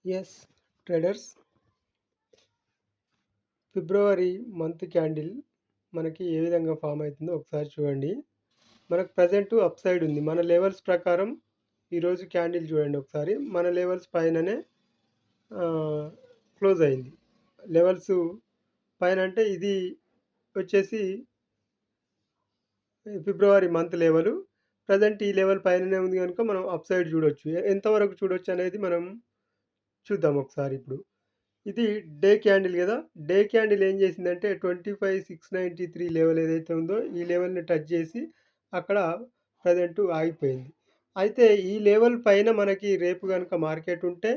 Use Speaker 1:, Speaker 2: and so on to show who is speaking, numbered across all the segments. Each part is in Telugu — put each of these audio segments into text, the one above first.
Speaker 1: ఎస్ ట్రేడర్స్, ఫిబ్రవరి మంత్ క్యాండిల్ మనకి ఏ విధంగా ఫామ్ అవుతుందో ఒకసారి చూడండి. మనకు ప్రజెంట్ అప్ సైడ్ ఉంది. మన లెవెల్స్ ప్రకారం ఈరోజు క్యాండిల్ చూడండి ఒకసారి. మన లెవెల్స్ పైననే క్లోజ్ అయింది. లెవెల్స్ పైన అంటే ఇది వచ్చేసి ఫిబ్రవరి మంత్ లెవెల్. ప్రజెంట్ ఈ లెవెల్ పైననే ఉంది కనుక మనం అప్ సైడ్ చూడొచ్చు. ఎంతవరకు చూడొచ్చు అనేది మనం చూద్దాం ఒకసారి ఇప్పుడు. ఇది డే క్యాండిల్ కదా. డే క్యాండిల్ ఏం చేసిందంటే 25,693 లెవెల్ ఏదైతే ఉందో ఈ లెవెల్ని టచ్ చేసి అక్కడ ప్రజెంట్ ఆగిపోయింది. అయితే ఈ లెవెల్ పైన మనకి రేపు కనుక మార్కెట్ ఉంటే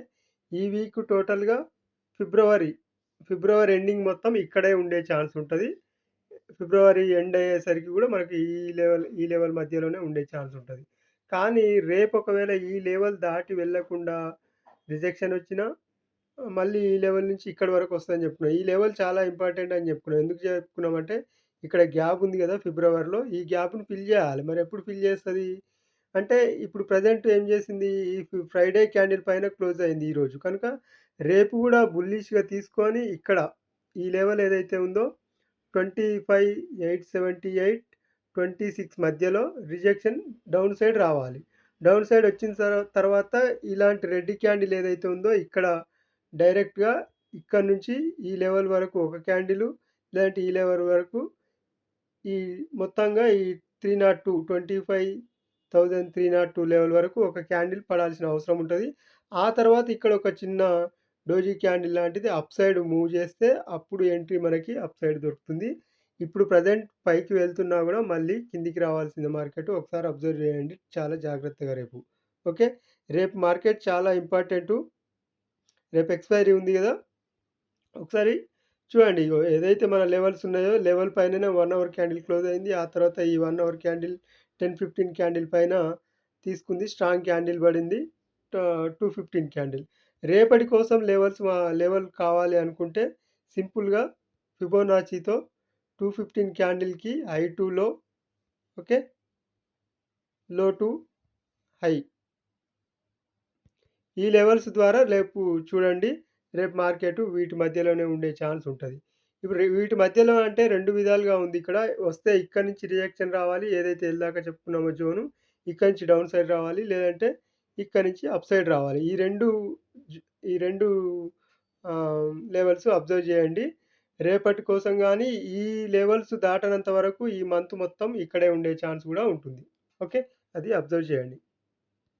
Speaker 1: ఈ వీక్ టోటల్గా ఫిబ్రవరి ఫిబ్రవరి ఎండింగ్ మొత్తం ఇక్కడే ఉండే ఛాన్స్ ఉంటుంది. ఫిబ్రవరి ఎండ్ అయ్యేసరికి కూడా మనకి ఈ లెవెల్ మధ్యలోనే ఉండే ఛాన్స్ ఉంటుంది. కానీ రేపు ఒకవేళ ఈ లెవెల్ దాటి వెళ్ళకుండా రిజెక్షన్ వచ్చినా మళ్ళీ ఈ లెవెల్ నుంచి ఇక్కడి వరకు వస్తుందని చెప్పుకున్నాం. ఈ లెవెల్ చాలా ఇంపార్టెంట్ అని చెప్పుకున్నాం. ఎందుకు చెప్పుకున్నామంటే ఇక్కడ గ్యాప్ ఉంది కదా ఫిబ్రవరిలో, ఈ గ్యాప్ని ఫిల్ చేయాలి. మరి ఎప్పుడు ఫిల్ చేస్తుంది అంటే ఇప్పుడు ప్రజెంట్ ఏం చేసింది, ఈ ఫ్రైడే క్యాండిల్ పైన క్లోజ్ అయింది ఈరోజు. కనుక రేపు కూడా బుల్లిష్గా తీసుకొని ఇక్కడ ఈ లెవెల్ ఏదైతే ఉందో 25,878 26 మధ్యలో రిజెక్షన్ డౌన్ సైడ్ రావాలి. డౌన్ సైడ్ వచ్చిన తర్వాత ఇలాంటి రెడ్ క్యాండిల్ ఏదైతే ఉందో ఇక్కడ డైరెక్ట్గా ఇక్కడ నుంచి ఈ లెవెల్ వరకు ఒక క్యాండిల్, లేదంటే ఈ లెవెల్ వరకు ఈ మొత్తంగా ఈ 302 25,302 లెవెల్ వరకు ఒక క్యాండిల్ పడాల్సిన అవసరం ఉంటుంది. ఆ తర్వాత ఇక్కడ ఒక చిన్న డోజీ క్యాండిల్ లాంటిది అప్ సైడ్ మూవ్ చేస్తే అప్పుడు ఎంట్రీ మనకి అప్ సైడ్ దొరుకుతుంది. ఇప్పుడు ప్రజెంట్ పైకి వెళ్తున్నా కూడా మళ్ళీ కిందికి రావాల్సింది మార్కెట్. ఒకసారి అబ్జర్వ్ చేయండి చాలా జాగ్రత్తగా రేపు. ఓకే, రేపు మార్కెట్ చాలా ఇంపార్టెంటు. రేపు ఎక్స్పైరీ ఉంది కదా, ఒకసారి చూడండి. ఇగో ఏదైతే మన లెవెల్స్ ఉన్నాయో లెవెల్ పైననే 1 అవర్ క్యాండిల్ క్లోజ్ అయింది. ఆ తర్వాత ఈ 1 అవర్ క్యాండిల్ 10-15 క్యాండిల్ పైన తీసుకుంది, స్ట్రాంగ్ క్యాండిల్ పడింది. 215 క్యాండిల్ రేపటి కోసం లెవెల్ కావాలి అనుకుంటే సింపుల్గా ఫిబోనాచీతో 215 క్యాండిల్కి హై టు లో, ఓకే, లో టు హై, ఈ లెవెల్స్ ద్వారా రేపు చూడండి. రేపు మార్కెట్ వీటి మధ్యలోనే ఉండే ఛాన్స్ ఉంటుంది. ఇప్పుడు వీటి మధ్యలో అంటే రెండు విధాలుగా ఉంది. ఇక్కడ వస్తే ఇక్కడ నుంచి రిజెక్షన్ రావాలి, ఏదైతే వెళ్ళాక చెప్పుకున్నామో జోను, ఇక్కడ నుంచి డౌన్ సైడ్ రావాలి, లేదంటే ఇక్కడ నుంచి అప్ సైడ్ రావాలి. ఈ రెండు లెవెల్స్ అబ్జర్వ్ చేయండి. రేపటి కోసం కానీ ఈ లెవెల్స్ దాటనంత వరకు ఈ మంత్ మొత్తం ఇక్కడే ఉండే ఛాన్స్ కూడా ఉంటుంది. ఓకే, అది అబ్జర్వ్ చేయండి.